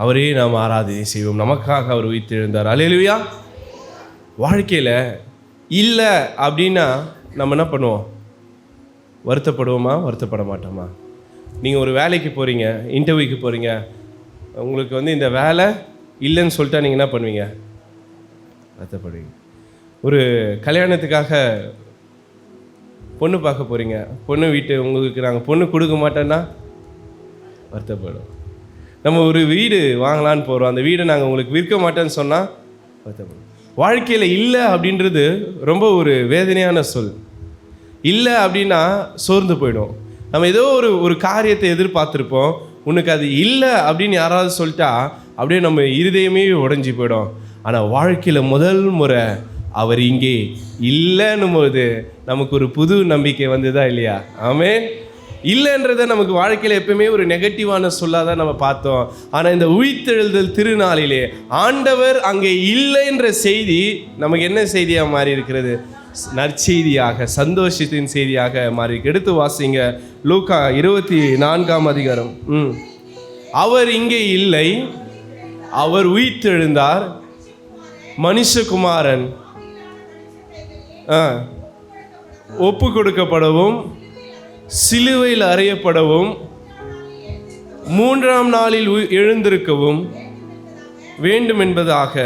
அவரே நாம் ஆராதனை செய்வோம். நமக்காக அவர் உயிர்த்தெழுந்தார். அல்லேலூயா. வாழ்க்கையில் இல்லை அப்படின்னா நம்ம என்ன பண்ணுவோம்? வருத்தப்படுவோமா? வருத்தப்பட மாட்டோமா? நீங்கள் ஒரு வேலைக்கு போகிறீங்க, இன்டர்வியூக்கு போகிறீங்க, உங்களுக்கு இந்த வேலை இல்லைன்னு சொல்லிட்டா நீங்கள் என்ன பண்ணுவீங்க? வருத்தப்படுவீங்க. ஒரு கல்யாணத்துக்காக பொண்ணு பார்க்க போகிறீங்க, பொண்ணு வீட்டு உங்களுக்கு நாங்கள் பொண்ணு கொடுக்க மாட்டோன்னா வருத்தப்படும். நம்ம ஒரு வீடு வாங்கலான்னு போகிறோம், அந்த வீடை நாங்கள் உங்களுக்கு விற்க மாட்டேன்னு சொன்னால் வருத்தப்படும். வாழ்க்கையில் இல்லை அப்படின்றது ரொம்ப ஒரு வேதனையான சொல். இல்லை அப்படின்னா சோர்ந்து போயிடும். நம்ம ஏதோ ஒரு காரியத்தை எதிர்பார்த்துருப்போம், உனக்கு அது இல்லை அப்படின்னு யாராவது சொல்லிட்டா அப்படியே நம்ம இருதயமே உடைஞ்சி போயிடும். ஆனால் வாழ்க்கையில் முதல் முறை அவர் இங்கே இல்லைன்னும் போது நமக்கு ஒரு புது நம்பிக்கை வந்ததா இல்லையா? ஆமென். இல்லைன்றதை நமக்கு வாழ்க்கையில் எப்பவுமே ஒரு நெகட்டிவான சொல்லாதான் நம்ம பார்த்தோம். ஆனால் இந்த உயிர்த்தெழுதல் திருநாளிலே ஆண்டவர் அங்கே இல்லைன்ற செய்தி நமக்கு என்ன செய்தியாக மாறி இருக்கிறது? நற்செய்தியாக, சந்தோஷத்தின் செய்தியாக மாறி. எடுத்து வாசிங்க லூக்கா 24ஆம் அதிகாரம். அவர் இங்கே இல்லை, அவர் உயிர்த்தெழுந்தார், மனுஷகுமாரன் ஒப்பு கொடுக்கப்படவும் சிலுவையில் அறையப்படவும் 3ஆம் நாளில் எழுந்திருக்கவும் வேண்டும் என்பதாக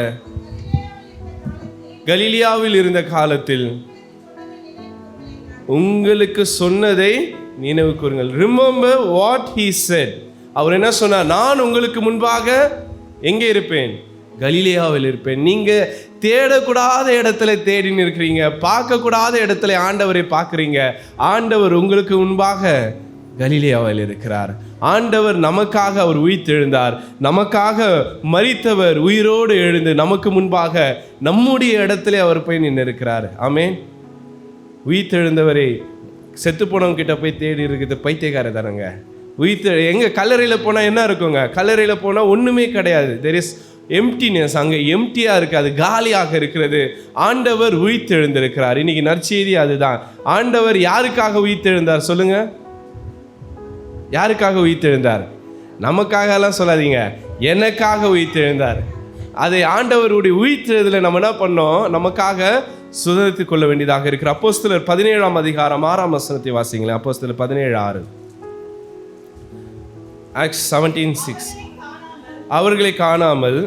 கலிலியாவில் இருந்த காலத்தில் உங்களுக்கு சொன்னதை நினைவு கூறுங்கள். Remember what he said. அவர் என்ன சொன்னார்? நான் உங்களுக்கு முன்பாக எங்கே இருப்பேன்? கலிலியாவில் இருப்பேன். நீங்கள் தேடக்கூடாத இடத்துல தேடின்னு இருக்கிறீங்க, பார்க்கக்கூடாத இடத்துல ஆண்டவரை பார்க்குறீங்க. ஆண்டவர் உங்களுக்கு முன்பாக கலிலியாவில் இருக்கிறார். ஆண்டவர் நமக்காக அவர் உயிர்த்தெழுந்தார். நமக்காக மரித்தவர் உயிரோடு எழுந்து நமக்கு முன்பாக நம்முடைய இடத்துல அவர் போய் நின்று இருக்கிறார். ஆமென். உயிர்த்தெழுந்தவரை செத்து போனவங்கிட்ட போய் தேடி இருக்குது பைத்தியக்கார தானங்க. எங்கே கல்லறையில் போனால் என்ன இருக்குங்க? கல்லறையில் போனால் ஒன்றுமே கிடையாது. There is emptiness. அங்கே எம்டியாக இருக்குது, அது காலியாக இருக்கிறது. ஆண்டவர் உயிர்த்தெழுந்திருக்கிறார். இன்னைக்கு நற்செய்தி அதுதான். ஆண்டவர் யாருக்காக உயிர்த்தெழுந்தார் சொல்லுங்க? யாருக்காக உயிர்த்தெழுந்தார்? நமக்காகலாம் சொல்லாதீங்க, எனக்காக உயிர்த்தெழுந்தார். அதை ஆண்டவருடைய உயிர்த்தெழுதலை நம்ம என்ன பண்ணோம்? நமக்காக சுதந்திரத்துக் கொள்ள வேண்டியதாக இருக்கிற. அப்போஸ்தலர் 17ஆம் அதிகாரம் 6ஆம் வசனத்தை வாசிங்களேன். அப்போஸ்தலர் 17:6. Acts 17:6. அவர்களை காணாமல்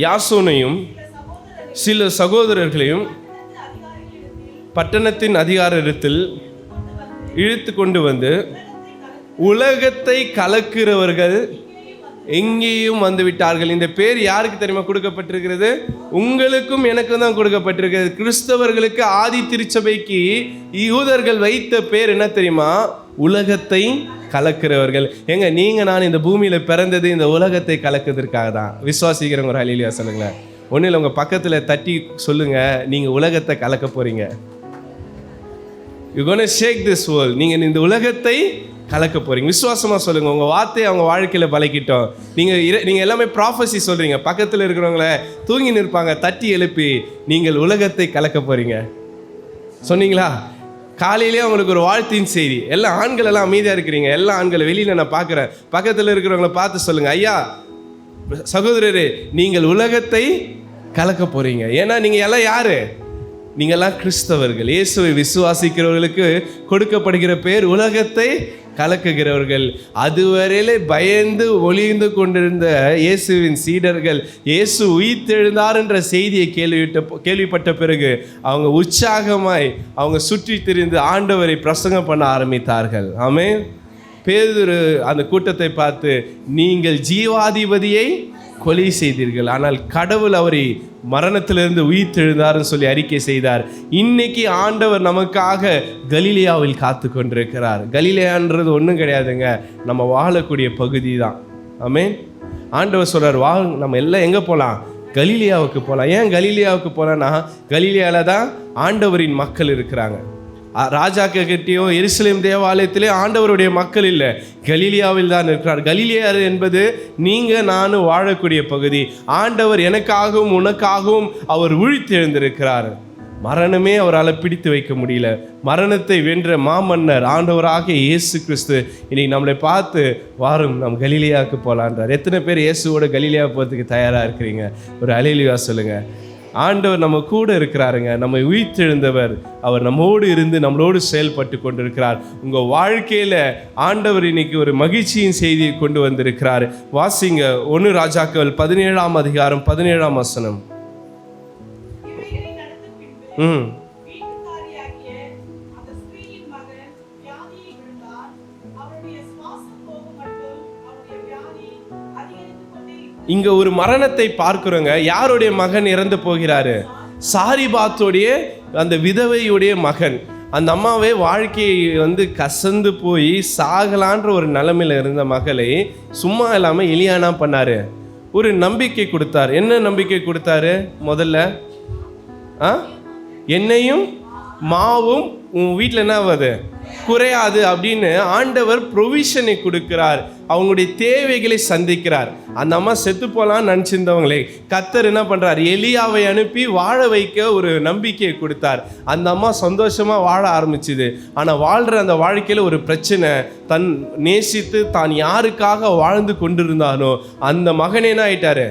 யாசோனையும் சில சகோதரர்களையும் பட்டணத்தின் அதிகாரத்தில் இழுத்து கொண்டு வந்து, உலகத்தை கலக்கிறவர்கள் எங்கேயும் வந்து விட்டார்கள். இந்த பேர் யாருக்கு தெரியுமா கொடுக்கப்பட்டிருக்கிறது? உங்களுக்கும் எனக்கும் தான் கொடுக்கப்பட்டிருக்கிறது. கிறிஸ்தவர்களுக்கு, ஆதி திருச்சபைக்கு யூதர்கள் வைத்த பேர் என்ன தெரியுமா? உலகத்தை கலக்கிறவர்கள். எங்க நான் இந்த பூமியில பிறந்தது இந்த உலகத்தை கலக்கிறதுக்காக தான். விசுவாசிக்கிறவங்க ஒரு ஹல்லேலூயா சொல்லுங்களேன். ஒன்றும் இல்லை, உங்க பக்கத்துல தட்டி சொல்லுங்க, நீங்க உலகத்தை கலக்க போறீங்க. You gonna shake this world. நீங்க இந்த உலகத்தை கலக்க போறீங்க. விசுவாசமா சொல்லுங்க. உங்க வார்த்தையை அவங்க வாழ்க்கையில பழக்கிட்டோம். நீங்க எல்லாமே ப்ராஃபஸி சொல்றீங்க. பக்கத்துல இருக்கிறவங்கள தூங்கி நிற்பாங்க, தட்டி எழுப்பி நீங்கள் உலகத்தை கலக்க போறீங்க சொன்னீங்களா? காலையிலே அவங்களுக்கு ஒரு வாழ்த்தின் செய்தி. எல்லா ஆண்கள் எல்லாம் அமைதியாக இருக்கிறீங்க. எல்லா ஆண்களை வெளியில் நான் பார்க்குறேன். பக்கத்தில் இருக்கிறவங்கள பார்த்து சொல்லுங்கள், ஐயா சகோதரரே, நீங்கள் உலகத்தை கலக்க போகிறீங்க. ஏன்னா நீங்கள் எல்லாம் யார்? நீங்கள்லாம் கிறிஸ்தவர்கள். இயேசுவை விசுவாசிக்கிறவர்களுக்கு கொடுக்கப்படுகிற பேர் உலகத்தை கலக்குகிறவர்கள். அதுவரையிலே பயந்து ஒளிந்து கொண்டிருந்த இயேசுவின் சீடர்கள் இயேசு உயிர்த்தெழுந்தார் என்ற செய்தியை கேள்விப்பட்ட பிறகு அவங்க உற்சாகமாய் அவங்க சுற்றி திரிந்து ஆண்டவரை பிரசங்கம் பண்ண ஆரம்பித்தார்கள். ஆமென். பேதுரு அந்த கூட்டத்தை பார்த்து, நீங்கள் ஜீவாதிபதியை கொலை செய்தீர்கள், ஆனால் கடவுள் அவரை மரணத்திலிருந்து உயிர்த்தெழுந்தார்னு சொல்லி அறிக்கை செய்தார். இன்னைக்கு ஆண்டவர் நமக்காக கலிலியாவில் காத்து கொண்டிருக்கிறார். கலிலியான்றது ஒன்றும் கிடையாதுங்க, நம்ம வாழக்கூடிய பகுதி தான். ஆமென். ஆண்டவர் சொல்றார், நம்ம எல்லாம் எங்கே போகலாம்? கலிலியாவுக்கு போகலாம். ஏன் கலிலியாவுக்கு போகலான்னா, கலிலியாவில் தான் ஆண்டவரின் மக்கள் இருக்கிறாங்க. ராஜாக்கிட்டேயோ எருசலேம் தேவாலயத்திலே ஆண்டவருடைய மக்கள் இல்லை, கலிலியாவில் தான் இருக்கிறார். கலிலியா என்பது நீங்கள் நானும் வாழக்கூடிய பகுதி. ஆண்டவர் எனக்காகவும் உனக்காகவும் அவர் உயிர்த்தெழுந்திருக்கிறார். மரணமே அவரால் பிடித்து வைக்க முடியல. மரணத்தை வென்ற மாமன்னர் ஆண்டவராக இயேசு கிறிஸ்து இன்னைக்கு நம்மளை பார்த்து வாரும் நம் கலிலேயாவுக்கு போகலான்றார். எத்தனை பேர் இயேசுவோட கலிலேயா போகிறதுக்கு தயாராக இருக்கிறீங்க? ஒரு அல்லேலூயா சொல்லுங்க. ஆண்டவர் நம்ம கூட இருக்கிறாருங்க. நம்ம உயிர்த்தெழுந்தவர். அவர் நம்மோடு இருந்து நம்மளோடு செயல்பட்டு கொண்டிருக்கிறார். உங்கள் வாழ்க்கையில் ஆண்டவர் இன்னைக்கு ஒரு மகிழ்ச்சியின் செய்தியை கொண்டு வந்திருக்கிறார். வாசிங்க 1 ராஜாக்கள் 17ஆம் அதிகாரம் 17ஆம் வசனம். இங்க ஒரு மரணத்தை பார்க்கிறோங்க. யாருடைய மகன் இறந்து போகிறாரு? சாரிபாத்துடைய அந்த விதவையுடைய மகன். அந்த அம்மாவே வாழ்க்கையை கசந்து போய் சாகலான்ற ஒரு நிலைமையில இருந்த மகளை சும்மா இல்லாமல் எலியானா பண்ணாரு, ஒரு நம்பிக்கை கொடுத்தார். என்ன நம்பிக்கை கொடுத்தாரு? முதல்ல எண்ணெயும் மாவும் உன் வீட்டில் என்ன ஆகுது? குறையாது அப்படின்னு ஆண்டவர் ப்ரொவிஷனை கொடுக்கிறார். அவங்களுடைய தேவைகளை சந்திக்கிறார். அந்த அம்மா செத்து போகலான்னு நினச்சிருந்தவங்களே கர்த்தர் என்ன பண்ணுறார்? எலியாவை அனுப்பி வாழ வைக்க ஒரு நம்பிக்கையை கொடுத்தார். அந்த அம்மா சந்தோஷமாக வாழ ஆரம்பிச்சுது. ஆனால் வாழ்கிற அந்த வாழ்க்கையில் ஒரு பிரச்சனை. தன் நேசித்து தான் யாருக்காக வாழ்ந்து கொண்டிருந்தானோ அந்த மகனே என்ன ஆயிட்டாரு?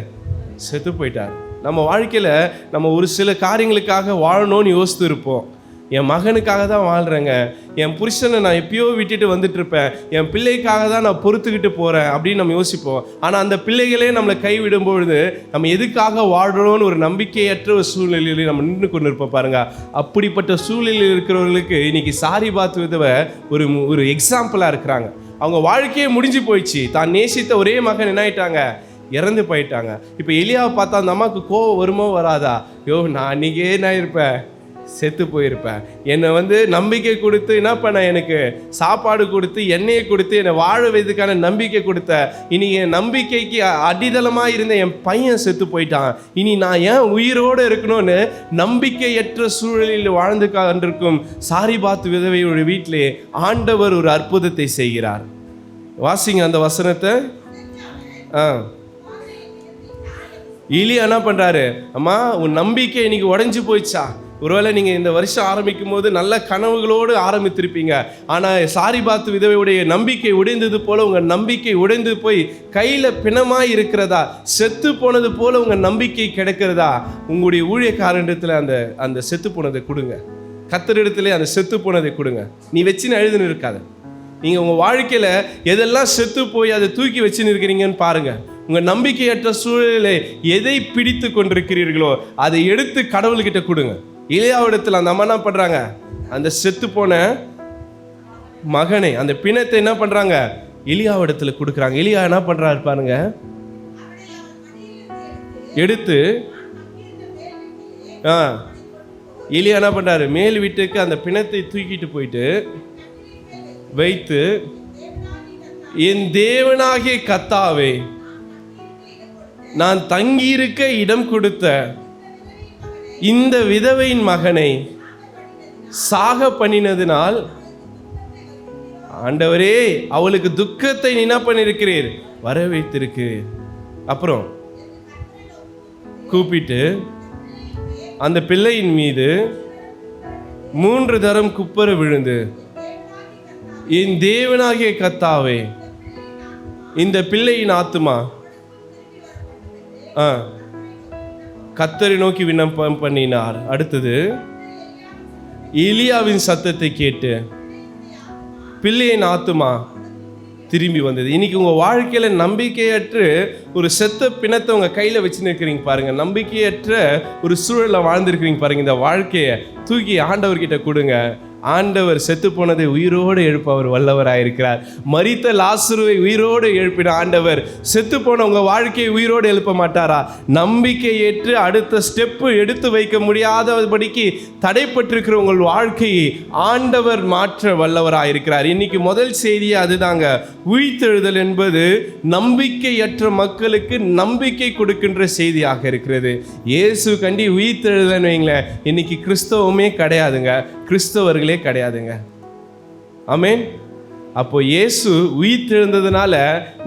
செத்து போயிட்டார். நம்ம வாழ்க்கையில் நம்ம ஒரு சில காரியங்களுக்காக வாழணும்னு யோசித்து இருப்போம். என் மகனுக்காக தான் வாழ்கிறேங்க, என் புருஷனை நான் எப்பயோ விட்டுட்டு வந்துட்டுருப்பேன், என் பிள்ளைக்காக தான் நான் பொறுத்துக்கிட்டு போகிறேன் அப்படின்னு நம்ம யோசிப்போம். ஆனால் அந்த பிள்ளைகளே நம்மளை கைவிடும் பொழுது நம்ம எதுக்காக வாழ்கிறோன்னு ஒரு நம்பிக்கையற்ற ஒரு சூழ்நிலையில நம்ம நின்று கொண்டு இருப்போம் பாருங்க. அப்படிப்பட்ட சூழ்நிலையில் இருக்கிறவர்களுக்கு இன்னைக்கு சாரிபாத் விதவை ஒரு எக்ஸாம்பிளாக இருக்கிறாங்க. அவங்க வாழ்க்கையே முடிஞ்சு போயிடுச்சு. தான் நேசித்த ஒரே மகன் என்ன ஆயிட்டாங்க? இறந்து போயிட்டாங்க. இப்போ எலியாவை பார்த்தா அந்த அம்மாவுக்கு கோவம் வருமோ வராதா? நான் அன்றைக்கே நான் இருப்பேன், செத்து போயிருப்பேன். என்னை நம்பிக்கை கொடுத்து என்ன பண்ண, எனக்கு சாப்பாடு கொடுத்து எண்ணெயை கொடுத்து என்னை வாழ வைக்கிறதுக்கான நம்பிக்கை கொடுத்த, இனி என் நம்பிக்கைக்கு அடித்தளமாக இருந்த என் பையன் செத்து போயிட்டான். இனி நான் ஏன் உயிரோடு இருக்கணும்னு நம்பிக்கையற்ற சூழலில் வாழ்ந்து கொண்டிருக்கும் சாரிபாத் விதவையோட வீட்டிலே ஆண்டவர் ஒரு அற்புதத்தை செய்கிறார். வாசிங்க அந்த வசனத்தை. எலியா என்ன பண்ணுறாரு? அம்மா உன் நம்பிக்கை இன்னைக்கு உடஞ்சி போயிடுச்சா? ஒருவேளை நீங்கள் இந்த வருஷம் ஆரம்பிக்கும் போது நல்ல கனவுகளோடு ஆரம்பித்திருப்பீங்க. ஆனால் சாரிபாத் விதவையுடைய நம்பிக்கை உடைந்தது போல் உங்கள் நம்பிக்கை உடைந்து போய் கையில் பிணமாக இருக்கிறதா? செத்து போனது போல் உங்கள் நம்பிக்கை கிடைக்கிறதா? உங்களுடைய ஊழியக்காரனிடத்தில் அந்த செத்து போனதை கொடுங்க. கர்த்தரிடத்திலே அந்த செத்து போனதை கொடுங்க. நீ வச்சுன்னு எழுதுன்னு இருக்காத. நீங்கள் உங்கள் வாழ்க்கையில் எதெல்லாம் செத்து போய் அதை தூக்கி வச்சுன்னு இருக்கிறீங்கன்னு பாருங்கள். உங்கள் நம்பிக்கையற்ற சூழலை எதை பிடித்து கொண்டிருக்கிறீர்களோ அதை எடுத்து கடவுள்கிட்ட கொடுங்க. எலியாவிடத்தில் அந்த அம்மா என்ன பண்ணுறாங்க? அந்த செத்து போன மகனை, அந்த பிணத்தை என்ன பண்ணுறாங்க? எலியாவிடத்தில் கொடுக்குறாங்க. எலியா என்ன பண்ணுறாரு பாருங்க, எடுத்து எலியா என்ன பண்ணுறாரு? மேல் வீட்டுக்கு அந்த பிணத்தை தூக்கிட்டு போயிட்டு வைத்து, என் தேவனாகிய கர்த்தாவே, நான் தங்கியிருக்க இடம் கொடுத்த இந்த விதவையின் மகனை சாக பண்ணினதினால் ஆண்டவரே அவளுக்கு துக்கத்தை என்ன பண்ணிருக்கிறீர்? வர வைத்திருக்கிறீர். அப்புறம் கூப்பிட்டு அந்த பிள்ளையின் மீது 3 தரம் குப்புற விழுந்து, என் தேவனாகிய கர்த்தாவே, இந்த பிள்ளையின் ஆத்துமா கர்த்தரை நோக்கி விண்ணப்பம் பண்ணினார். அடுத்தது எலியாவின் சத்தத்தை கேட்டு பிள்ளையின் ஆத்துமா திரும்பி வந்தது. இன்னைக்கு உங்கள் வாழ்க்கையில் நம்பிக்கையற்று ஒரு செத்த பிணத்தை உங்கள் கையில் வச்சுன்னு இருக்கிறீங்க பாருங்கள். நம்பிக்கையற்ற ஒரு சூழலில் வாழ்ந்துருக்கிறீங்க பாருங்கள். இந்த வாழ்க்கையை தூக்கி ஆண்டவர்கிட்ட கொடுங்க. ஆண்டவர் செத்து போனதை உயிரோடு எழுப்ப அவர் வல்லவராயிருக்கிறார். மரித்த லாசருவை உயிரோடு எழுப்பின ஆண்டவர் செத்து போன உங்கள் வாழ்க்கையை உயிரோடு எழுப்ப மாட்டாரா? நம்பிக்கை ஏற்று அடுத்த ஸ்டெப்பு எடுத்து வைக்க முடியாதபடிக்கு தடைப்பட்டிருக்கிற உங்கள் வாழ்க்கையை ஆண்டவர் மாற்ற வல்லவராயிருக்கிறார். இன்னைக்கு முதல் செய்தியே அதுதாங்க. உயிர்த்தெழுதல் என்பது நம்பிக்கையற்ற மக்களுக்கு நம்பிக்கை கொடுக்கின்ற செய்தியாக இருக்கிறது. இயேசு கண்டி உயிர்த்தெழுதல் வைங்களேன், இன்னைக்கு கிறிஸ்தவமே கிடையாதுங்க, கிறிஸ்தவர்களே கிடையாதுங்க. ஆமென். அப்போ இயேசு உயிர்த்தெழுந்ததுனால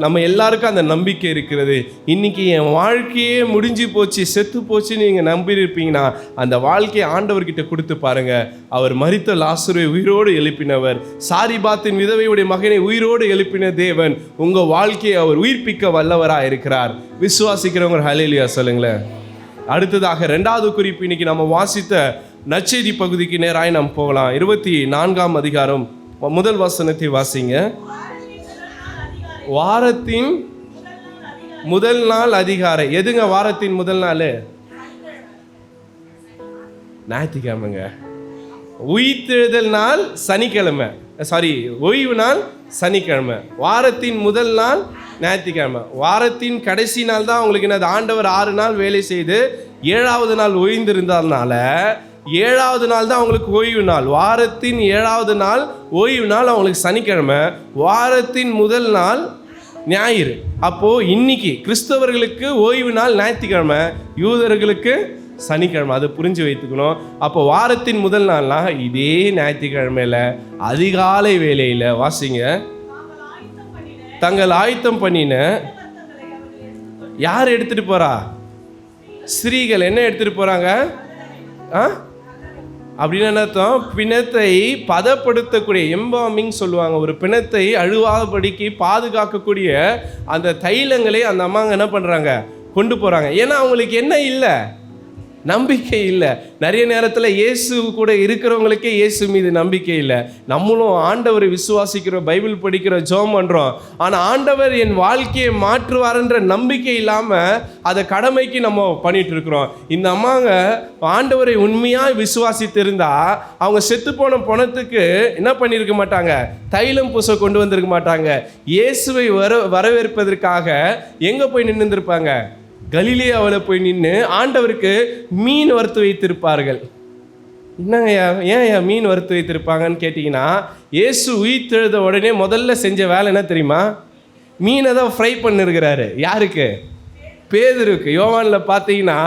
நம்ம எல்லாருக்கும் அந்த நம்பிக்கை இருக்கிறது. இன்னைக்கு என் வாழ்க்கையே முடிஞ்சு போச்சு, செத்து போச்சுன்னு நீங்கள் நம்பியிருப்பீங்கன்னா அந்த வாழ்க்கையை ஆண்டவர்கிட்ட கொடுத்து பாருங்க. அவர் மரித்த லாசருவை உயிரோடு எழுப்பினவர், சாரிபாத்தின் விதவையுடைய மகனை உயிரோடு எழுப்பின தேவன் உங்கள் வாழ்க்கையை அவர் உயிர்ப்பிக்க வல்லவராக இருக்கிறார். விசுவாசிக்கிறவங்க ஹல்லேலூயா சொல்லுங்களேன். அடுத்ததாக 2வது குறிப்பு, இன்னைக்கு நம்ம வாசித்த நற்செய்தி பகுதிக்கு நேராக நாம் போகலாம். 24ஆம் அதிகாரம் முதல் வசனத்தை வாசிங்க. வாரத்தின் முதல் நாள் அதிகாரை. எதுங்க வாரத்தின் முதல் நாள்? ஞாயிற்றுக்கிழமைங்க. உயிர்த்தெழுதல் நாள் சனிக்கிழமை, ஓய்வு நாள் சனிக்கிழமை. வாரத்தின் முதல் நாள் ஞாயிற்றுக்கிழமை. வாரத்தின் கடைசி நாள் தான் உங்களுக்கு என்னது? ஆண்டவர் 6 நாள் வேலை செய்து 7வது நாள் ஓய்ந்திருந்ததுனால 7வது நாள் தான் அவங்களுக்கு ஓய்வு நாள். வாரத்தின் 7வது நாள் ஓய்வு நாள் அவங்களுக்கு சனிக்கிழமை. வாரத்தின் முதல் நாள் ஞாயிறு. அப்போது இன்னைக்கு கிறிஸ்தவர்களுக்கு ஓய்வு நாள் ஞாயிற்றுக்கிழமை, யூதர்களுக்கு சனிக்கிழமை. அதை புரிஞ்சு வைத்துக்கணும். அப்போ வாரத்தின் முதல் நாள்னா இதே ஞாயிற்றுக்கிழமையில் அதிகாலை வேளையில் வாசிங்க. தங்கள் ஆயத்தம் பண்ணின யார் எடுத்துகிட்டு போகிறா? ஸ்திரீகள் என்ன எடுத்துகிட்டு போகிறாங்க? அப்படின்னு அர்த்தம், பிணத்தை பதப்படுத்தக்கூடிய எம்பாமிங் சொல்லுவாங்க. ஒரு பிணத்தை அழுவாதபடிக்கு பாதுகாக்கக்கூடிய அந்த தைலங்களை அந்த அம்மாங்க என்ன பண்ணுறாங்க? கொண்டு போகிறாங்க. ஏன்னா அவங்களுக்கு என்ன இல்லை? நம்பிக்கை இல்லை. நிறைய நேரத்தில் இயேசு கூட இருக்கிறவங்களுக்கே இயேசு மீது நம்பிக்கை இல்லை. நம்மளும் ஆண்டவரை விசுவாசிக்கிறோம், பைபிள் படிக்கிறோம், ஜெபம் பண்ணுறோம். ஆனால் ஆண்டவர் என் வாழ்க்கையை மாற்றுவார்ன்ற நம்பிக்கை இல்லாமல் அதை கடமைக்கு நம்ம பண்ணிட்டு இருக்கிறோம். இந்த அம்மாங்க ஆண்டவரை உண்மையாக விசுவாசித்திருந்தா அவங்க செத்து போன பணத்துக்கு என்ன பண்ணியிருக்க மாட்டாங்க? தைலம் பூச கொண்டு வந்திருக்க மாட்டாங்க. இயேசுவை வரவேற்பதற்காக எங்கே போய் நின்றுருப்பாங்க? கலிலேயாவில் போய் நின்று ஆண்டவருக்கு மீன் வறுத்து வைத்திருப்பார்கள். என்னங்கய்யா, ஏன் மீன் வறுத்து வைத்திருப்பாங்கன்னு கேட்டிங்கன்னா, இயேசு உயிர்த்தெழுத உடனே முதல்ல செஞ்ச வேலை என்ன தெரியுமா? மீனை தான் ஃப்ரை பண்ணிருக்கிறாரு. யாருக்கு? பேதுருக்கு. யோவானில் பார்த்தீங்கன்னா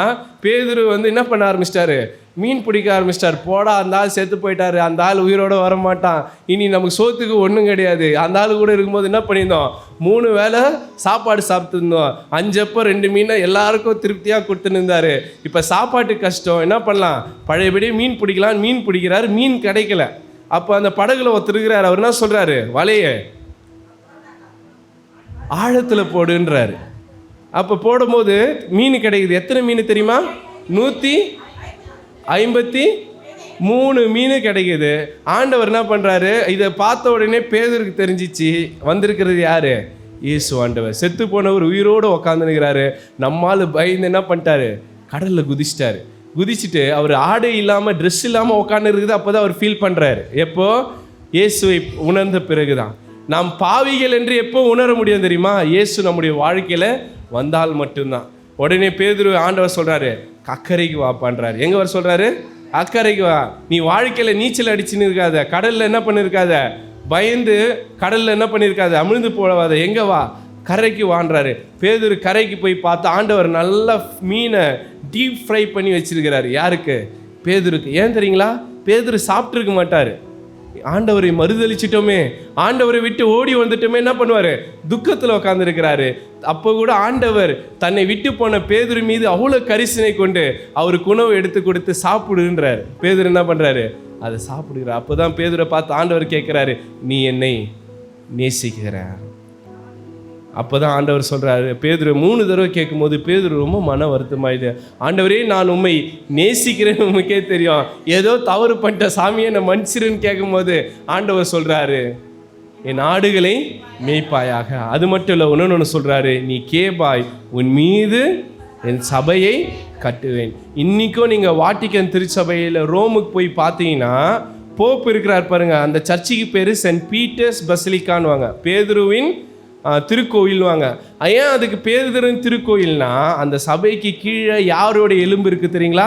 பேதுரு என்ன பண்ண ஆரம்பிச்சிட்டாரு? மீன் பிடிக்க ஆரம்பிச்சிட்டார். போடா, அந்த ஆள் செத்து போயிட்டாரு, அந்த ஆள் உயிரோடு வரமாட்டான், இனி நமக்கு சோத்துக்கு ஒன்றும் கிடையாது. அந்த ஆள் கூட இருக்கும்போது என்ன பண்ணியிருந்தோம்? 3 வேளை சாப்பாடு சாப்பிட்டுருந்தோம். 5 அப்பம் 2 மீனை எல்லாருக்கும் திருப்தியாக கொடுத்துன்னு இருந்தார். இப்போ சாப்பாட்டு கஷ்டம், என்ன பண்ணலாம்? பழையபடி மீன் பிடிக்கலாம். மீன் பிடிக்கிறார், மீன் கிடைக்கல. அப்போ அந்த படகுல ஒருத்தருக்கிறார். அவர் என்ன சொல்கிறாரு? வலையை ஆழத்தில் போடுன்றாரு. அப்போ போடும்போது மீன் கிடைக்குது. எத்தனை மீன் தெரியுமா? 153 மீன் கிடைக்குது. ஆண்டவர் என்ன பண்ணுறாரு? இதை பார்த்த உடனே பேதுருக்கு தெரிஞ்சிச்சு, வந்திருக்கிறது யார்? இயேசு ஆண்டவர். செத்து போனவர் உயிரோடு உக்காந்துருக்கிறாரு. நம்மால் பயந்து என்ன பண்ணிட்டாரு? கடலில் குதிச்சிட்டாரு. குதிச்சுட்டு அவர் ஆடை இல்லாமல் ட்ரெஸ் இல்லாமல் உட்காந்து இருக்குது. அப்போ தான் அவர் ஃபீல் பண்ணுறாரு. எப்போ? இயேசுவை உணர்ந்த பிறகு தான். நாம் பாவிகள் என்று எப்போ உணர முடியும் தெரியுமா? இயேசு நம்முடைய வாழ்க்கையில் வந்தால் மட்டும்தான். உடனே பேதுரு ஆண்டவர் சொல்கிறாரு, அக்கறைக்கு வாப்பான்றாரு. எங்கே வர சொல்கிறாரு? அக்கறைக்கு வா. நீ வாழ்க்கையில் நீச்சல் அடிச்சுன்னு இருக்காத, கடலில் என்ன பண்ணியிருக்காத, பயந்து கடலில் என்ன பண்ணியிருக்காத, அமிழ்ந்து போகாத, எங்கே வா, கரைக்கு வான்றாரு. பேதுரு கரைக்கு போய் பார்த்து ஆண்டவர் நல்ல மீனை டீப் ஃப்ரை பண்ணி வச்சிருக்கிறாரு. யாருக்கு? பேதுருக்கு. ஏன் தெரியுங்களா? பேதுரு சாப்பிட்ருக்க மாட்டார். ஆண்டவரை மறுதளிச்சிட்டோமே, ஆண்டவரை விட்டு ஓடி வந்துட்டோமே, என்ன பண்ணுவார்? துக்கத்தில் உட்காந்துருக்கிறாரு. அப்போ கூட ஆண்டவர் தன்னை விட்டு போன பேதுரு மீது அவ்வளோ கரிசனை கொண்டு அவருக்கு உணவு எடுத்து கொடுத்து சாப்பிடுன்றார். பேதுரு என்ன பண்ணுறாரு? அதை சாப்பிடுகிறார். அப்போ தான் பேதுரை பார்த்து ஆண்டவர் கேட்குறாரு, நீ என்னை நேசிக்கிற? அப்போ தான் ஆண்டவர் சொல்கிறாரு. பேதுரு 3 தடவை கேட்கும்போது பேதுரு ரொம்ப மன வருத்தமாயிது. ஆண்டவரே, நான் உண்மை நேசிக்கிறேன்னு உண்மைக்கே தெரியும், ஏதோ தவறு பண்ணிட்ட சாமியை என்னை மன்னிச்சிருன்னு கேட்கும்போது ஆண்டவர் சொல்கிறாரு, என் ஆடுகளை மேய்ப்பாயாக. அது மட்டும் இல்லை, ஒன்று சொல்கிறாரு, நீ கேபாய், உன் மீது என் சபையை கட்டுவேன். இன்றைக்கும் நீங்கள் வாட்டிக்கன் திருச்சபையில் ரோமுக்கு போய் பார்த்தீங்கன்னா போப் இருக்கிறார் பாருங்க. அந்த சர்ச்சுக்கு பேர் சென்ட் பீட்டர்ஸ் பசிலிக்கான்வாங்க, பேதுருவின் திருக்கோயில்வாங்க. ஏன் அதுக்கு பேதுருவின் திருக்கோயில்னா, அந்த சபைக்கு கீழே யாருடைய எலும்பு இருக்குது தெரியுங்களா?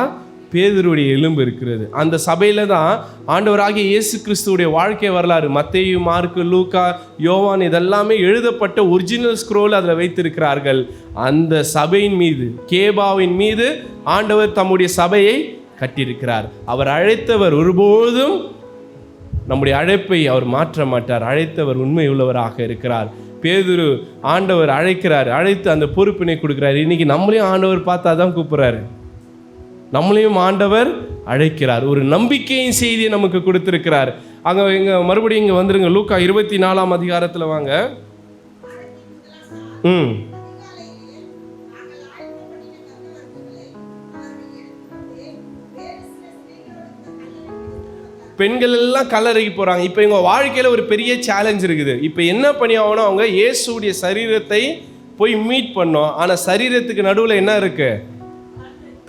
பேதுருடைய எலும்பு இருக்கிறது. அந்த சபையில் தான் ஆண்டவராகிய இயேசு கிறிஸ்துவுடைய வாழ்க்கை வரலாறு, மத்தேயு, மார்க்கு, லூக்கா, யோவான், இதெல்லாமே எழுதப்பட்ட ஒரிஜினல் ஸ்க்ரோல் அதில் வைத்திருக்கிறார்கள். அந்த சபையின் மீது, கேபாவின் மீது ஆண்டவர் தம்முடைய சபையை கட்டியிருக்கிறார். அவர் அழைத்தவர் ஒருபோதும் நம்முடைய அழைப்பை அவர் மாற்ற மாட்டார். அழைத்தவர் உண்மை உள்ளவராக இருக்கிறார். பேதுரு ஆண்டவர் அழைக்கிறார், அழைத்து அந்த பொறுப்பினை கொடுக்கிறார். இன்னைக்கு நம்மளையும் ஆண்டவர் பார்த்தா தான் கூப்பிட்றாரு, நம்மளையும் ஆண்டவர் அழைக்கிறார். ஒரு நம்பிக்கையின் செய்தியை நமக்கு கொடுத்திருக்கிறார். அங்கே இங்கே மறுபடியும் இங்கே வந்துருங்க, லூக்கா 24ஆம் அதிகாரத்தில் வாங்க. பெண்கள் எல்லாம் கல்லறைக்கு போகிறாங்க. இப்போ எங்கள் வாழ்க்கையில் ஒரு பெரிய சேலஞ்ச் இருக்குது. இப்போ என்ன பண்ணி ஆகணும்? அவங்க இயேசுடைய சரீரத்தை போய் மீட் பண்ணோம். ஆனால் சரீரத்துக்கு நடுவில் என்ன இருக்கு?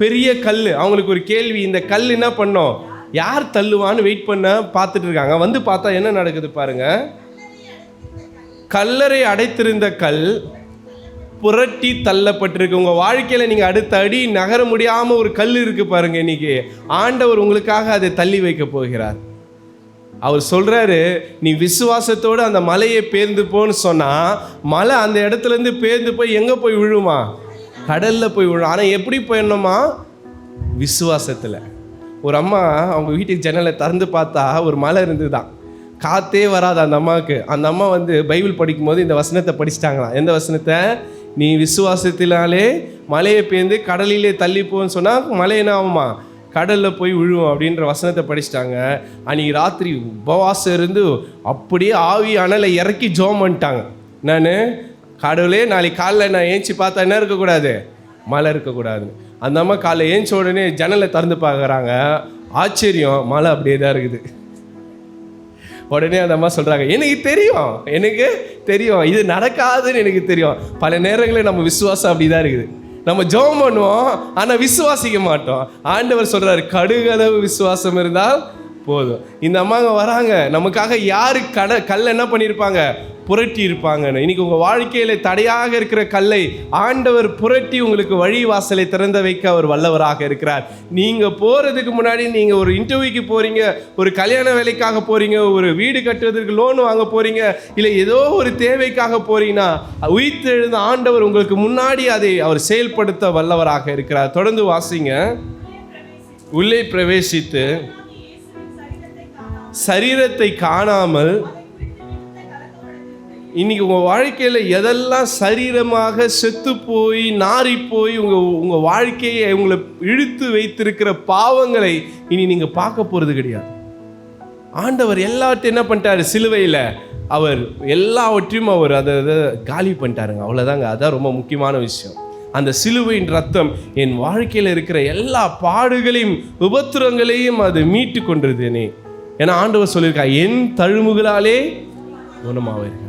பெரிய கல். அவங்களுக்கு ஒரு கேள்வி, இந்த கல் என்ன பண்ணோம், யார் தள்ளுவான்னு வெயிட் பண்ண பார்த்துட்டு இருக்காங்க. வந்து பார்த்தா என்ன நடக்குது பாருங்க. கல்லறை அடைத்திருந்த கல் புரட்டி தள்ளப்பட்டிருக்கு. உங்கள் வாழ்க்கையில் நீங்கள் அடுத்த அடி நகர முடியாமல் ஒரு கல் இருக்குது பாருங்கள். இன்னைக்கு ஆண்டவர் உங்களுக்காக அதை தள்ளி வைக்க போகிறார். அவர் சொல்கிறாரு, நீ விசுவாசத்தோடு அந்த மலையை பேர்ந்து போன்னு சொன்னால் மலை அந்த இடத்துலேருந்து பேர்ந்து போய் எங்கே போய் விழுமா? கடலில் போய் விழும். ஆனால் எப்படி போயிடணுமா? விசுவாசத்தில். ஒரு அம்மா அவங்க வீட்டுக்கு ஜன்னலை திறந்து பார்த்தா ஒரு மலை இருந்து தான், காற்றே வராது அந்த அம்மாவுக்கு. அந்த அம்மா பைபிள் படிக்கும்போது இந்த வசனத்தை படிச்சிட்டாங்களாம். எந்த வசனத்தை? நீ விசுவாசத்தினாலே மலையை பேர்ந்து கடலிலே தள்ளிப்போன்னு சொன்னால் மலை என்ன ஆகுமா? கடலில் போய் விழுவோம் அப்படின்ற வசனத்தை படிச்சிட்டாங்க. அன்றைக்கி ராத்திரி உபவாசம் இருந்து அப்படியே ஆவி அனலை இறக்கி ஜோம் பண்ணிட்டாங்க. நான் கடவுளே நாளைக்கு காலைல நான் ஏஞ்சி பார்த்தா என்ன இருக்கக்கூடாது? மழை இருக்கக்கூடாது. அந்த அம்மா காலைல ஏஞ்சி உடனே ஜன்னலை திறந்து பார்க்குறாங்க. ஆச்சரியம், மழை அப்படியே தான் இருக்குது. உடனே அந்த அம்மா சொல்கிறாங்க, எனக்கு தெரியும் இது நடக்காதுன்னு எனக்கு தெரியும். பல நேரங்களில் நம்ம விசுவாசம் அப்படி தான் இருக்குது. நம்ம ஜெபம் பண்ணுவோம், ஆனால் விசுவாசிக்க மாட்டோம். ஆண்டவர் சொல்கிறாரு, கடுகளவு விசுவாசம் இருந்தால் போதும். இந்த அம்மாங்க வராங்க, நமக்காக யாரு கல்லை என்ன பண்ணியிருப்பாங்க? புரட்டி இருப்பாங்கன்னு. இன்னைக்கு உங்கள் வாழ்க்கையில் தடையாக இருக்கிற கல்லை ஆண்டவர் புரட்டி உங்களுக்கு வழி வாசலை திறந்த வைக்க அவர் வல்லவராக இருக்கிறார். நீங்கள் போகிறதுக்கு முன்னாடி நீங்கள் ஒரு இன்டர்வியூக்கு போகிறீங்க, ஒரு கல்யாண வேலைக்காக போகிறீங்க, ஒரு வீடு கட்டுவதற்கு லோன் வாங்க போகிறீங்க, இல்லை ஏதோ ஒரு தேவைக்காக போகிறீங்கன்னா உயிர்த்தெழுந்த ஆண்டவர் உங்களுக்கு முன்னாடி அதை அவர் செயல்படுத்த வல்லவராக இருக்கிறார். தொடர்ந்து வாசிங்க. உள்ளே பிரவேசித்து சரீரத்தை காணாமல். இன்னைக்கு உங்கள் வாழ்க்கையில் எதெல்லாம் சரீரமாக செத்து போய் நாரி போய் உங்கள் வாழ்க்கையை உங்களை இழுத்து வைத்திருக்கிற பாவங்களை இனி நீங்கள் பார்க்க போகிறது கிடையாது. ஆண்டவர் எல்லாத்தையும் என்ன பண்ணிட்டாரு? சிலுவையில் அவர் எல்லாவற்றையும் அவர் அதை காலி பண்ணிட்டாருங்க. அவ்வளோதாங்க. அதான் ரொம்ப முக்கியமான விஷயம். அந்த சிலுவையின் ரத்தம் என் வாழ்க்கையில் இருக்கிற எல்லா பாடுகளையும் உபத்திரங்களையும் அது மீட்டு கொண்டிருந்தேனே. ஏன்னா ஆண்டவர் சொல்லியிருக்கா, என் தழும்புகளாலே குணமாவீர்கள்.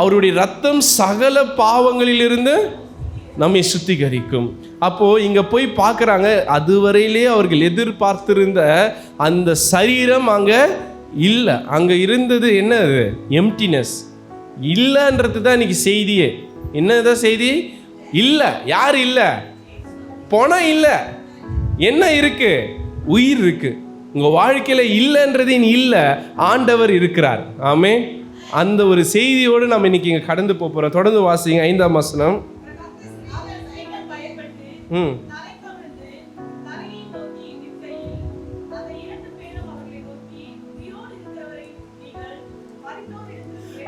அவருடைய ரத்தம் சகல பாவங்களிலிருந்து நம்மை சுத்திகரிக்கும். அப்போது இங்கே போய் பார்க்குறாங்க, அதுவரையிலே அவர்கள் எதிர்பார்த்திருந்த அந்த சரீரம் அங்கே இல்லை. அங்கே இருந்தது என்னது? எம்டினஸ். இல்லைன்றது தான் இன்னைக்கு செய்தியே. என்னதான் செய்தி? இல்லை. யார் இல்லை? பணம் இல்லை. என்ன இருக்கு? உயிர் இருக்கு. உங்கள் வாழ்க்கையில் இல்லைன்றது இல்லை, ஆண்டவர் இருக்கிறார். ஆமே. அந்த ஒரு செய்தியோடு நம்ம இன்னைக்கு இங்கே கடந்து போகிறோம். தொடர்ந்து வாசிங்க 5ஆம் வசனம்.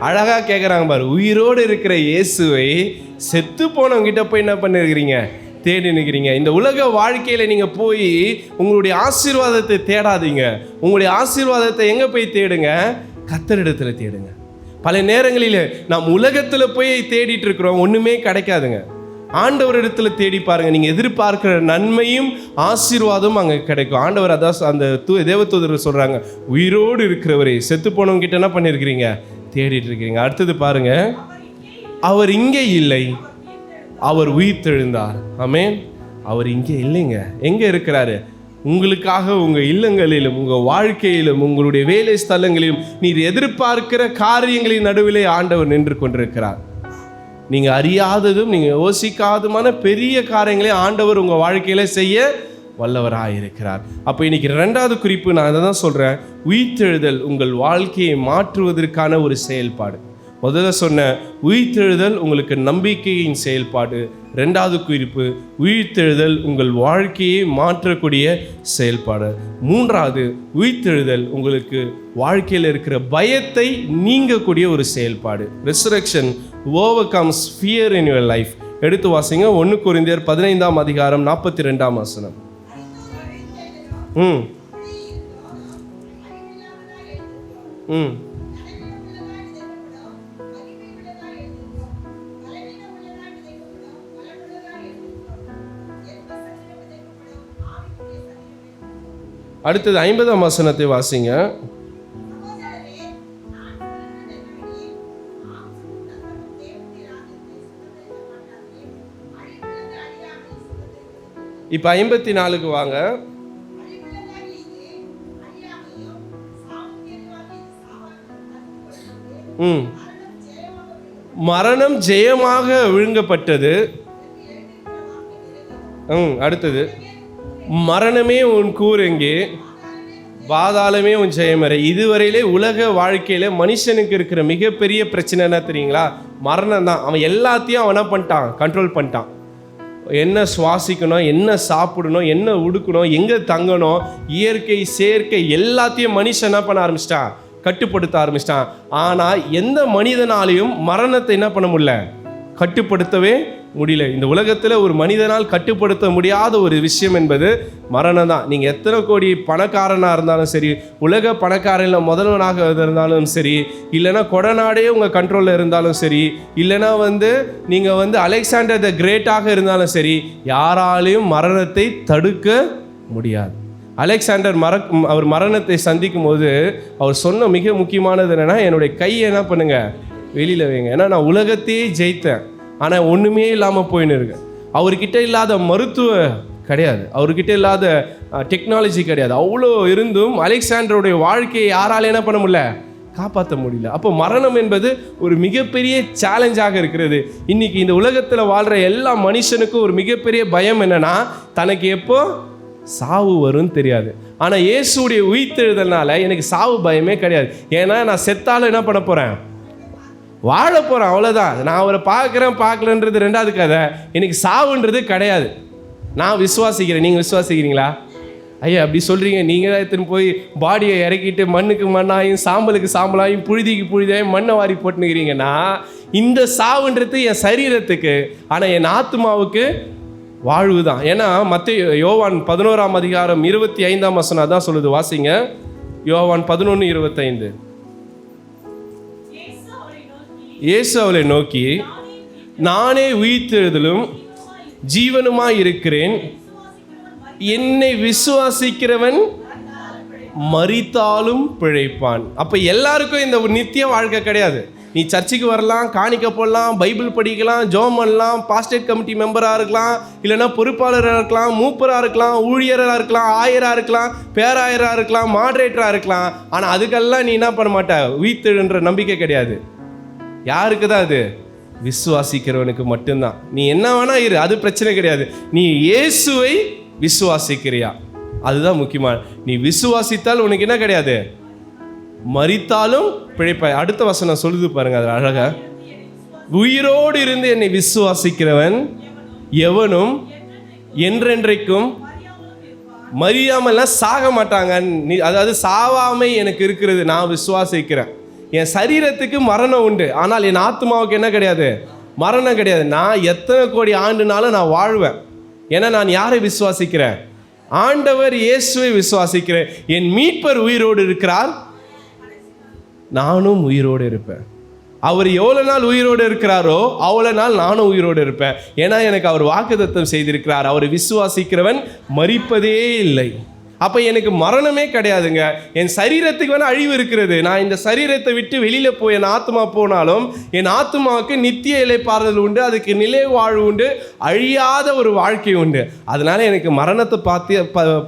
அழகா கேட்குறாங்க பாரு. உயிரோடு இருக்கிற இயேசுவை செத்து போனவங்கிட்ட போய் என்ன பண்ணிருக்கிறீங்க? தேடி நிற்கிறீங்க. இந்த உலக வாழ்க்கையில் நீங்கள் போய் உங்களுடைய ஆசீர்வாதத்தை தேடாதீங்க. உங்களுடைய ஆசீர்வாதத்தை எங்கே போய் தேடுங்க? கர்த்தரிடத்தில் தேடுங்க. பல நேரங்களில் நாம் உலகத்தில் போய் தேடிட்டு இருக்கிறோம், ஒன்றுமே கிடைக்காதுங்க. ஆண்டவரிடத்தில் தேடி பாருங்கள், நீங்கள் எதிர்பார்க்கிற நன்மையும் ஆசீர்வாதமும் அங்கே கிடைக்கும். ஆண்டவர் அதான் அந்த தேவதூதர் சொல்கிறாங்க, உயிரோடு இருக்கிறவரை செத்து போனவங்க கிட்ட என்ன பண்ணியிருக்கிறீங்க? தேடிட்டு இருக்கிறீங்க. அடுத்தது பாருங்க, அவர் இங்கே இல்லை, அவர் உயிர்த்தெழுந்தார். ஆமென். அவர் இங்கே இல்லைங்க. எங்கே இருக்கிறாரு? உங்களுக்காக உங்கள் இல்லங்களிலும் உங்கள் வாழ்க்கையிலும் உங்களுடைய வேலை ஸ்தலங்களிலும் நீர் எதிர்பார்க்கிற காரியங்களின் நடுவிலே ஆண்டவர் நின்று கொண்டிருக்கிறார். நீங்கள் அறியாததும் நீங்கள் யோசிக்காததுமான பெரிய காரியங்களை ஆண்டவர் உங்கள் வாழ்க்கையில் செய்ய வல்லவராக இருக்கிறார். அப்போ இன்னைக்கு 2வது குறிப்பு நான் அதை தான் சொல்கிறேன். உயிர்த்தெழுதல் உங்கள் வாழ்க்கையை மாற்றுவதற்கான ஒரு செயல்பாடு. முதல்ல சொன்ன உயிர்த்தெழுதல் உங்களுக்கு நம்பிக்கையின் செயல்பாடு. ரெண்டாவது குறிப்பு, உயிர்த்தெழுதல் உங்கள் வாழ்க்கையை மாற்றக்கூடிய செயல்பாடு. மூன்றாவது, உயிர்த்தெழுதல் உங்களுக்கு வாழ்க்கையில் இருக்கிற பயத்தை நீங்கக்கூடிய ஒரு செயல்பாடு. Resurrection overcomes fear in your life. எடுத்து வாசிங்க 1 கொரிந்தியர் 15ஆம் அதிகாரம் 42ஆம் வசனம். அடுத்தது 50ஆம் வசனத்தை வாசிங்க. இப்ப 54க்கு வாங்க. மரணம் ஜெயமாக விழுங்கப்பட்டது. அடுத்தது, மரணமே உன் கூர் எங்கே, பாதாளமே உன் ஜெயமறை. இதுவரையிலே உலக வாழ்க்கையில மனுஷனுக்கு இருக்கிற மிகப்பெரிய பிரச்சனை என்ன தெரியுங்களா? மரணம் தான். அவன் எல்லாத்தையும் அவன் என்ன பண்ணிட்டான்? கண்ட்ரோல் பண்ணிட்டான். என்ன சுவாசிக்கணும், என்ன சாப்பிடணும், என்ன உடுக்கணும், எங்கே தங்கணும், இயற்கை செயற்கை எல்லாத்தையும் மனுஷன் என்ன பண்ண ஆரம்பிச்சிட்டான்? கட்டுப்படுத்த ஆரம்பிச்சிட்டான். ஆனால் எந்த மனிதனாலையும் மரணத்தை என்ன பண்ண முடியல? கட்டுப்படுத்தவே முடியல. இந்த உலகத்தில் ஒரு மனிதனால் கட்டுப்படுத்த முடியாத ஒரு விஷயம் என்பது மரணம் தான். நீங்கள் எத்தனை கோடி பணக்காரனாக இருந்தாலும் சரி, உலக பணக்காரனில் முதல்வனாக இருந்தாலும் சரி, இல்லைனா கொடநாடே உங்கள் கண்ட்ரோலில் இருந்தாலும் சரி, இல்லைனா நீங்கள் அலெக்சாண்டர் த கிரேட்டாக இருந்தாலும் சரி, யாராலையும் மரணத்தை தடுக்க முடியாது. அலெக்சாண்டர் அவர் மரணத்தை சந்திக்கும் போது அவர் சொன்ன மிக முக்கியமானது என்னென்னா, என்னுடைய கையை என்ன பண்ணுங்க, வெளியில் வைங்க. ஏன்னா நான் உலகத்தையே ஜெயித்தேன், ஆனால் ஒன்றுமே இல்லாமல் போயின்னு இருக்கேன். அவர்கிட்ட இல்லாத மருத்துவ கிடையாது, அவர்கிட்ட இல்லாத டெக்னாலஜி கிடையாது. அவ்வளோ இருந்தும் அலெக்சாண்டருடைய வாழ்க்கையை யாரால என்ன பண்ண முடியல? காப்பாற்ற முடியல. அப்போ மரணம் என்பது ஒரு மிகப்பெரிய சேலஞ்சாக இருக்கிறது. இன்னைக்கு இந்த உலகத்தில் வாழ்கிற எல்லா மனுஷனுக்கும் ஒரு மிகப்பெரிய பயம் என்னன்னா, தனக்கு எப்போ சாவு வரும்னு தெரியாது. ஆனால் இயேசுடைய உயிர்த்தெழுதல்னால எனக்கு சாவு பயமே கிடையாது. ஏன்னா நான் செத்தாலும் என்ன பண்ண போகிறேன்? வாழ போகிறேன், அவ்வளோதான். நான் அவரை பார்க்கலன்றது ரெண்டாவது கதை. எனக்கு சாவுன்றது கிடையாது. நான் விசுவாசிக்கிறேன். நீங்கள் விசுவாசிக்கிறீங்களா? ஐயா அப்படி சொல்கிறீங்க. நீங்கள் தான் எடுத்துன்னு போய் பாடியை இறக்கிட்டு மண்ணுக்கு மண்ணாயும் சாம்பலுக்கு சாம்பலாயும் புழுதிக்கு புழுதியாயும் மண்ணை வாரி போட்டுனுக்கிறீங்கன்னா, இந்த சாவுன்றது என் சரீரத்துக்கு, ஆனால் என் ஆத்மாவுக்கு வாழ்வு தான். ஏன்னா யோவான் 11ஆம் அதிகாரம் 25ஆம் வசனம் தான் சொல்லுது. வாசிங்க, யோவான் 11:25. இயேசு அவளை நோக்கி, நானே உயிர்த்தெழுதலும் ஜீவனுமாய் இருக்கிறேன், என்னை விசுவாசிக்கிறவன் மரித்தாலும் பிழைப்பான். அப்போ எல்லாருக்கும் இந்த நித்திய வாழ்க்கை கிடையாது. நீ சர்ச்சுக்கு வரலாம், காணிக்க போடலாம், பைபிள் படிக்கலாம், ஜெபம் பண்ணலாம், பாஸ்டேட் கமிட்டி மெம்பராக இருக்கலாம், இல்லைனா பொறுப்பாளராக இருக்கலாம், மூப்பராக இருக்கலாம், ஊழியராக இருக்கலாம், ஆயராக இருக்கலாம், பேராயராக இருக்கலாம், மாடரேட்டராக இருக்கலாம். ஆனால் அதுக்கெல்லாம் நீ என்ன பண்ண மாட்ட? உயிர்த்தெழுன்ற நம்பிக்கை கிடையாது. யாருக்கு தான் அது? விசுவாசிக்கிறவனுக்கு மட்டும்தான். நீ என்ன வேணா இரு, அது பிரச்சனை கிடையாது. நீ இயேசுவை விசுவாசிக்கிறியா? அதுதான் முக்கியமான. நீ விசுவாசித்தால் உனக்கு என்ன கிடையாது? மரித்தாலும் பிழைப்பாய். அடுத்த வசனம் சொல்லுது பாருங்க, அது அழகா. உயிரோடு இருந்து என்னை விசுவாசிக்கிறவன் எவனும் என்றென்றைக்கும் மரியாமல்லாம் சாக மாட்டாங்க. அதாவது சாவாமை எனக்கு இருக்கிறது, நான் விசுவாசிக்கிறேன். என் சரீரத்துக்கு மரணம் உண்டு, ஆனால் என் ஆத்மாவுக்கு என்ன கிடையாது? மரணம் கிடையாது. நான் எத்தனை கோடி ஆண்டுனாலும் நான் வாழ்வேன். ஏன்னா நான் யாரை விசுவாசிக்கிறேன்? ஆண்டவர் இயேசுவை விசுவாசிக்கிறேன். என் மீட்பர் உயிரோடு இருக்கிறார், நானும் உயிரோடு இருப்பேன். அவர் எவ்வளோ நாள் உயிரோடு இருக்கிறாரோ அவ்வளோ நாள் நானும் உயிரோடு இருப்பேன். ஏன்னா எனக்கு அவர் வாக்குத்தத்தம் செய்திருக்கிறார், அவரை விசுவாசிக்கிறவன் மரிப்பதே இல்லை. அப்போ எனக்கு மரணமே கிடையாதுங்க. என் சரீரத்துக்கு வேணால் அழிவு இருக்கிறது. நான் இந்த சரீரத்தை விட்டு வெளியில் போய் என் ஆத்மா போனாலும் என் ஆத்மாவுக்கு நித்திய இளைப்பாறுதல் உண்டு, அதுக்கு நிலை வாழ்வு உண்டு, அழியாத ஒரு வாழ்க்கை உண்டு. அதனால எனக்கு மரணத்தை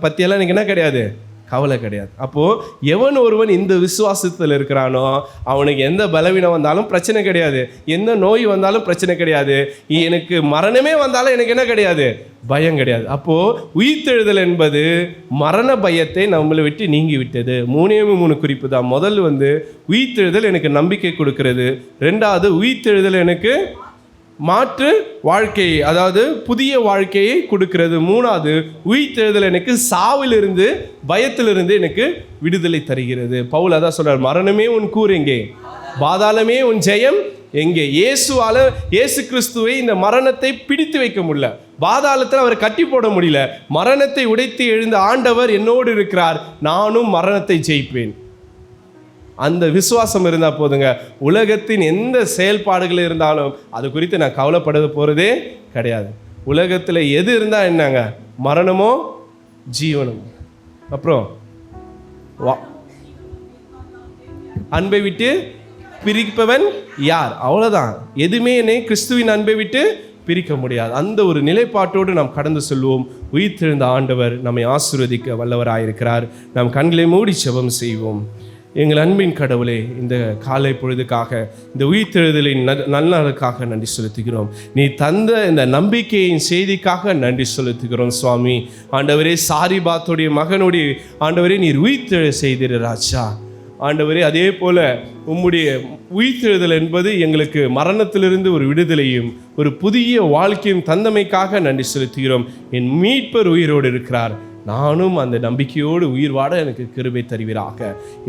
பற்றியெல்லாம் எனக்கு என்ன கிடையாது? கவலை கிடையாது. அப்போது எவன் ஒருவன் இந்த விசுவாசத்தில் இருக்கிறானோ அவனுக்கு எந்த பலவீனம் வந்தாலும் பிரச்சனை கிடையாது, எந்த நோய் வந்தாலும் பிரச்சனை கிடையாது, எனக்கு மரணமே வந்தாலும் எனக்கு என்ன கிடையாது, பயம் கிடையாது. அப்போது உயிர்த்தெழுதல் என்பது மரண பயத்தை நம்மளை விட்டு நீங்கி விட்டது. 3 குறிப்பு தான். முதல் உயிர்த்தெழுதல் எனக்கு நம்பிக்கை கொடுக்கிறது. 2வது உயிர்த்தெழுதல் எனக்கு மாற்று வாழ்க்கையை, அதாவது புதிய வாழ்க்கையை கொடுக்கிறது. 3வது உயிர்த்தெழுதல் எனக்கு சாவிலிருந்து பயத்திலிருந்து எனக்கு விடுதலை தருகிறது. பவுல் அதான் சொல்றார், மரணமே உன் கூர் எங்கே, பாதாளமே உன் ஜெயம் எங்கே. இயேசு கிறிஸ்துவை இந்த மரணத்தை பிடித்து வைக்க முடியல, பாதாளத்தில் அவரை கட்டி போட முடியல. மரணத்தை உடைத்து எழுந்த ஆண்டவர் என்னோடு இருக்கிறார், நானும் மரணத்தை ஜெயிப்பேன். அந்த விசுவாசம் இருந்தால் போதுங்க. உலகத்தின் எந்த செயல்பாடுகள் இருந்தாலும் அது குறித்து நான் கவலைப்பட போகிறதே கிடையாது. உலகத்தில் எது இருந்தால் என்னங்க, மரணமோ ஜீவனமோ. அப்புறம் அன்பை விட்டு பிரிப்பவன் யார், அவ்வளோதான். எதுவுமே என்னை கிறிஸ்துவின் அன்பை விட்டு பிரிக்க முடியாது. அந்த ஒரு நிலைப்பாட்டோடு நாம் கடந்து செல்வோம். உயிர்த்தெழுந்த ஆண்டவர் நம்மை ஆசீர்வதிக்க வல்லவராயிருக்கிறார். நாம் கண்களை மூடி ஜெபம் செய்வோம். எங்கள் அன்பின் கடவுளே, இந்த காலை பொழுதுக்காக, இந்த உயிர்த்தெழுதலின் நல்நாளுக்காக நன்றி செலுத்துகிறோம். நீ தந்த இந்த நம்பிக்கையின் செய்திக்காக நன்றி செலுத்துகிறோம் சுவாமி. ஆண்டவரே, சாரிபாத்துடைய மகனுடைய ஆண்டவரே நீர் உயிர்த்தெழ செய்திரு ராஜா. ஆண்டவரே, அதே போல உம்முடைய உயிர்த்தெழுதல் என்பது எங்களுக்கு மரணத்திலிருந்து ஒரு விடுதலையும் ஒரு புதிய வாழ்க்கையும் தந்தமைக்காக நன்றி செலுத்துகிறோம். என் மீட்பர் உயிரோடு இருக்கிறார், நானும் அந்த நம்பிக்கையோடு உயிர் வாட எனக்கு கிருபை தருவீராக.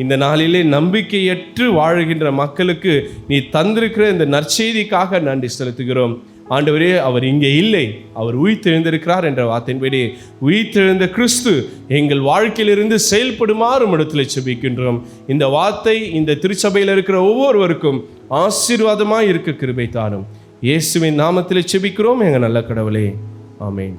இந்த நாளிலே நம்பிக்கையற்று வாழ்கின்ற மக்களுக்கு நீ தந்திருக்கிற இந்த நற்செய்திக்காக நன்றி செலுத்துகிறோம். ஆண்டவரே, அவர் இங்கே இல்லை, அவர் உயிர்த்தெழுந்திருக்கிறார் என்ற வார்த்தையின்படி உயிர்த்தெழுந்த கிறிஸ்து எங்கள் வாழ்க்கையிலிருந்து செயல்படுமாறு இடத்துல செபிக்கின்றோம். இந்த வார்த்தை இந்த திருச்சபையில் இருக்கிற ஒவ்வொருவருக்கும் ஆசீர்வாதமாய் இருக்க கிருபை தாரும். இயேசுவின் நாமத்தில் செபிக்கிறோம் எங்கள் நல்ல கடவுளே, ஆமென்.